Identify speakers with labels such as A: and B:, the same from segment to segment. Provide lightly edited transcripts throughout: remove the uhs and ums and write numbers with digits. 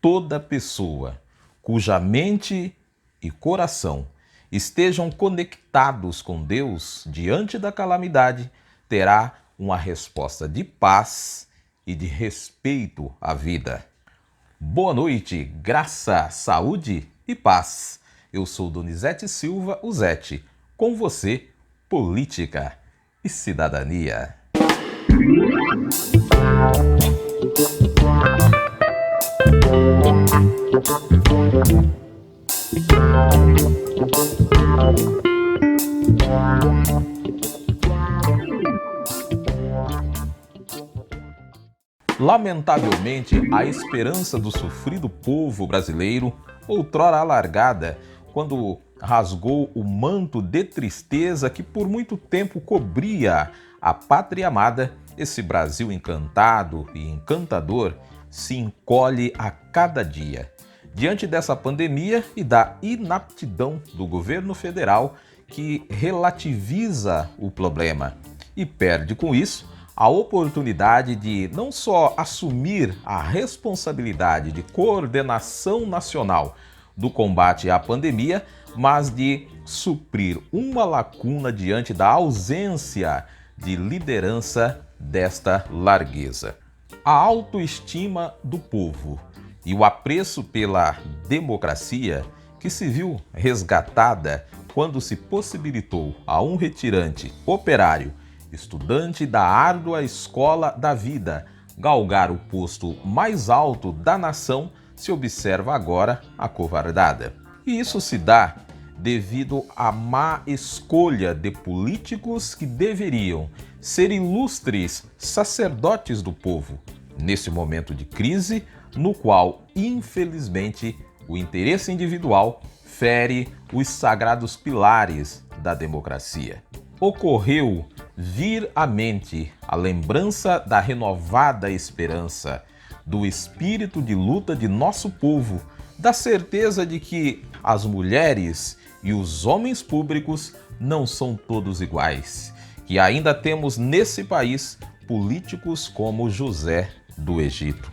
A: toda pessoa cuja mente e coração estejam conectados com Deus diante da calamidade terá uma resposta de paz e de respeito à vida. Boa noite, graça, saúde e paz. Eu sou Donizete Silva, o Zete, com você, política e cidadania. Lamentavelmente, a esperança do sofrido povo brasileiro, outrora alargada, quando rasgou o manto de tristeza que por muito tempo cobria a pátria amada, esse Brasil encantado e encantador se encolhe a cada dia. Diante dessa pandemia e da inaptidão do governo federal que relativiza o problema e perde com isso a oportunidade de não só assumir a responsabilidade de coordenação nacional do combate à pandemia, mas de suprir uma lacuna diante da ausência de liderança desta largueza. A autoestima do povo e o apreço pela democracia, que se viu resgatada quando se possibilitou a um retirante operário, estudante da árdua escola da vida, galgar o posto mais alto da nação, se observa agora acovardada. E isso se dá devido à má escolha de políticos que deveriam ser ilustres sacerdotes do povo, nesse momento de crise, no qual, infelizmente, o interesse individual fere os sagrados pilares da democracia. Ocorreu vir à mente a lembrança da renovada esperança, do espírito de luta de nosso povo, da certeza de que as mulheres e os homens públicos não são todos iguais, que ainda temos nesse país políticos como José do Egito.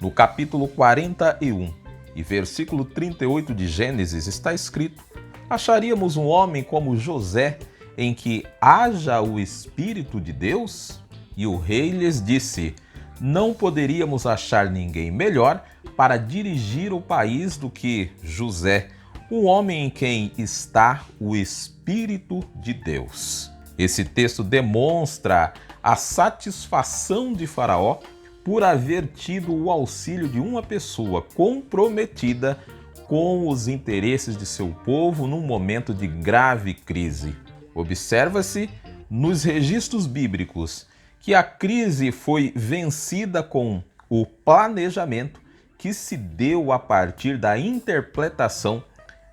A: No capítulo 41 e versículo 38 de Gênesis está escrito: acharíamos um homem como José, em que haja o Espírito de Deus? E o rei lhes disse: não poderíamos achar ninguém melhor para dirigir o país do que José, um homem em quem está o Espírito de Deus. Esse texto demonstra a satisfação de Faraó por haver tido o auxílio de uma pessoa comprometida com os interesses de seu povo num momento de grave crise. Observa-se nos registros bíblicos que a crise foi vencida com o planejamento que se deu a partir da interpretação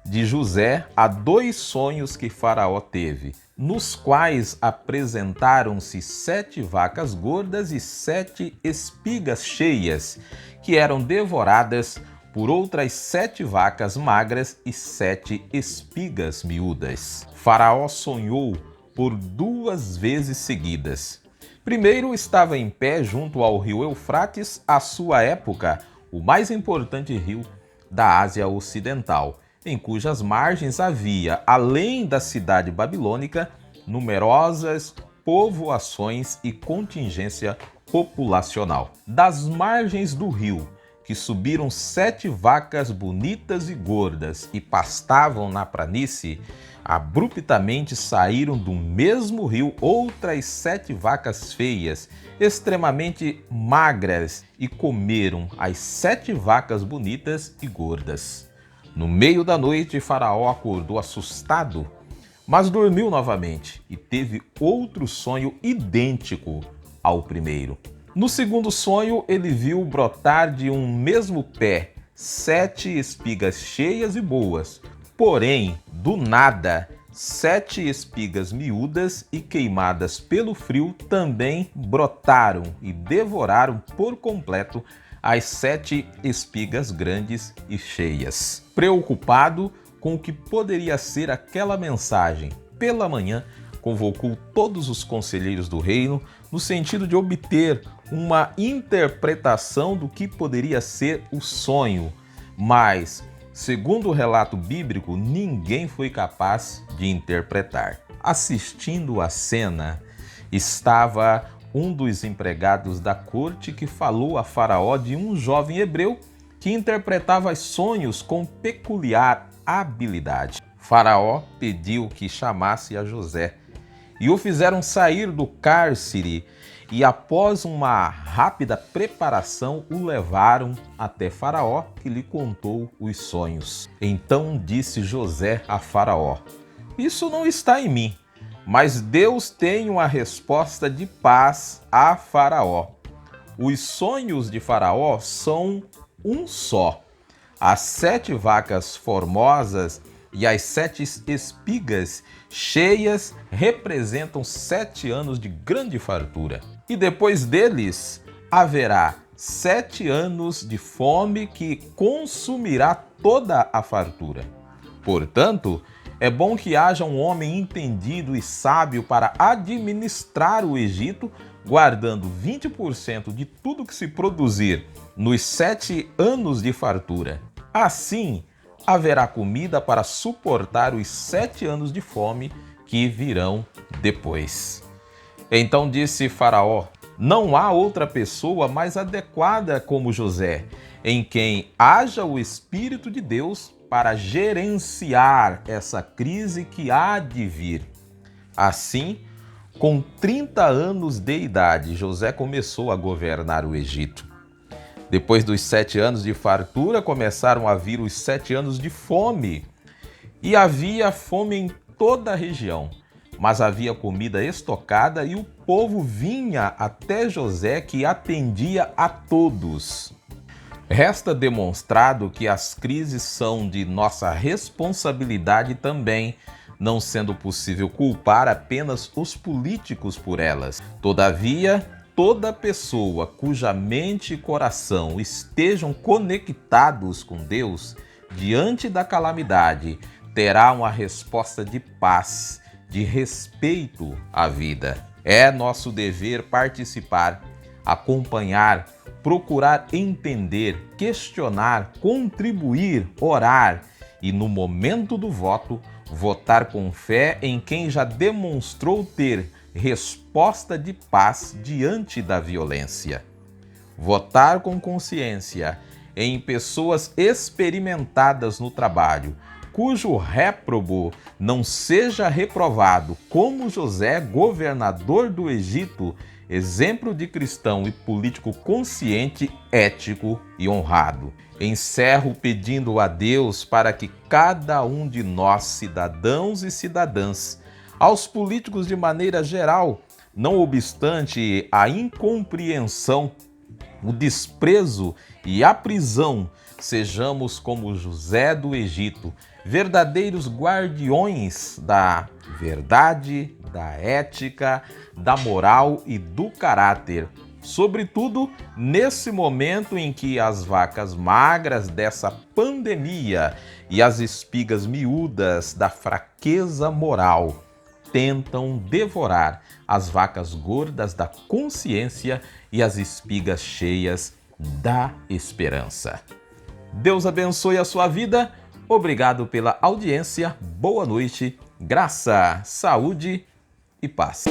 A: de José a dois sonhos que Faraó teve, nos quais apresentaram-se 7 vacas gordas e 7 espigas cheias, que eram devoradas por outras 7 vacas magras e 7 espigas miúdas. Faraó sonhou por 2 vezes seguidas. Primeiro, estava em pé junto ao rio Eufrates, à sua época, o mais importante rio da Ásia Ocidental, em cujas margens havia, além da cidade babilônica, numerosas povoações e contingência populacional. Das margens do rio, que subiram 7 vacas bonitas e gordas e pastavam na planície, abruptamente saíram do mesmo rio outras 7 vacas feias, extremamente magras, e comeram as 7 vacas bonitas e gordas. No meio da noite, Faraó acordou assustado, mas dormiu novamente e teve outro sonho idêntico ao primeiro. No segundo sonho, ele viu brotar de um mesmo pé 7 espigas cheias e boas, porém, do nada, 7 espigas miúdas e queimadas pelo frio também brotaram e devoraram por completo as 7 espigas grandes e cheias. Preocupado com o que poderia ser aquela mensagem, pela manhã convocou todos os conselheiros do reino no sentido de obter uma interpretação do que poderia ser o sonho, mas, segundo o relato bíblico, ninguém foi capaz de interpretar. Assistindo a cena, estava um dos empregados da corte que falou a Faraó de um jovem hebreu que interpretava sonhos com peculiar habilidade. Faraó pediu que chamasse a José e o fizeram sair do cárcere e, após uma rápida preparação, o levaram até Faraó, que lhe contou os sonhos. Então disse José a Faraó: "Isso não está em mim, mas Deus tem uma resposta de paz a Faraó. Os sonhos de Faraó são um só. As 7 vacas formosas e as 7 espigas cheias representam 7 anos de grande fartura. E depois deles haverá 7 anos de fome que consumirá toda a fartura. Portanto, é bom que haja um homem entendido e sábio para administrar o Egito, guardando 20% de tudo que se produzir nos 7 anos de fartura. Assim, haverá comida para suportar os 7 anos de fome que virão depois." Então disse Faraó: "Não há outra pessoa mais adequada como José, em quem haja o Espírito de Deus para gerenciar essa crise que há de vir." Assim, com 30 anos de idade, José começou a governar o Egito. Depois dos 7 anos de fartura, começaram a vir os 7 anos de fome. E havia fome em toda a região, mas havia comida estocada e o povo vinha até José, que atendia a todos. Resta demonstrado que as crises são de nossa responsabilidade também, não sendo possível culpar apenas os políticos por elas. Todavia, toda pessoa cuja mente e coração estejam conectados com Deus, diante da calamidade, terá uma resposta de paz, de respeito à vida. É nosso dever participar, acompanhar, procurar entender, questionar, contribuir, orar e, no momento do voto, votar com fé em quem já demonstrou ter resposta de paz diante da violência. Votar com consciência em pessoas experimentadas no trabalho, cujo réprobo não seja reprovado, como José, governador do Egito, exemplo de cristão e político consciente, ético e honrado. Encerro pedindo a Deus para que cada um de nós, cidadãos e cidadãs, aos políticos de maneira geral, não obstante a incompreensão, o desprezo e a prisão, sejamos como José do Egito, verdadeiros guardiões da verdade, da ética, da moral e do caráter. Sobretudo nesse momento em que as vacas magras dessa pandemia e as espigas miúdas da fraqueza moral tentam devorar as vacas gordas da consciência e as espigas cheias da esperança. Deus abençoe a sua vida. Obrigado pela audiência. Boa noite, graça, saúde e paz.